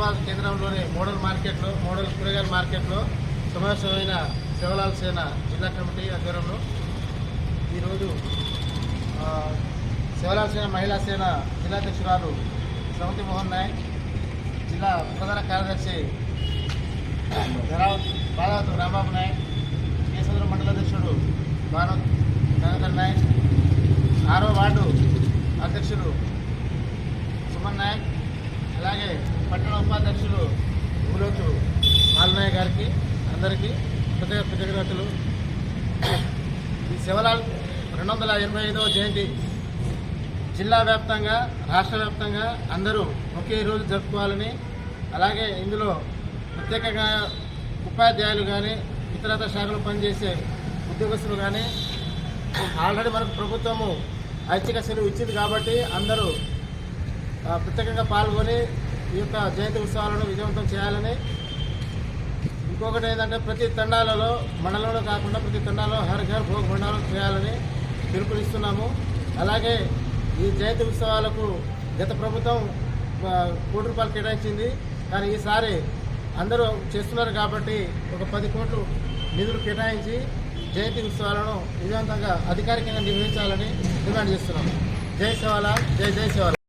హైదరాబాద్ కేంద్రంలోని మోడల్ కూరగాయల మార్కెట్లో సమావేశమైన శివలాల్ సేన జిల్లా కమిటీ ఆధ్వర్యంలో ఈరోజు శివలాల్ సేన మహిళా సేన జిల్లాధ్యక్షురాలు శ్రవంతి మోహన్ నాయక్, జిల్లా ప్రధాన కార్యదర్శి బాలావతి రాంబాబు నాయక్, కేసంద్ర మండలాధ్యక్షుడు గంగాధర్ నాయక్, 6వ వార్డు అధ్యక్షుడు సుమన్ నాయక్, అలాగే పట్టణ ఉపాధ్యక్షులు మూలోతు మాలనాయక్ గారికి అందరికీ కృతజ్ఞతలు. ఈ శివలాల్ 285వ జయంతి జిల్లా వ్యాప్తంగా రాష్ట్ర వ్యాప్తంగా అందరూ ఒకే రోజు జరుపుకోవాలని, అలాగే ఇందులో ప్రత్యేకంగా ఉపాధ్యాయులు కానీ ఇతరత్ర శాఖలు పనిచేసే ఉద్యోగస్తులు కానీ ఆల్రెడీ మనకు ప్రభుత్వము ఐచ్ఛిక సెలవు ఇచ్చింది కాబట్టి అందరూ ప్రత్యేకంగా పాల్గొని ఈ యొక్క జయంతి ఉత్సవాలను విజయవంతం చేయాలని, ఇంకొకటి ఏంటంటే ప్రతి తండాలలో మండలంలో కాకుండా ప్రతి తండాలో హర్ ఘర్ భోగ్ భండారం చేయాలని పిలుపునిస్తున్నాము. అలాగే ఈ జయంతి ఉత్సవాలకు గత ప్రభుత్వం ₹1 కోటి కేటాయించింది, కానీ ఈసారి అందరూ చేస్తున్నారు కాబట్టి ఒక 10 కోట్లు నిధులు కేటాయించి జయంతి ఉత్సవాలను విజయవంతంగా అధికారికంగా నిర్వహించాలని డిమాండ్ చేస్తున్నాము. జై శివలాల్, జై జై శివలాల్.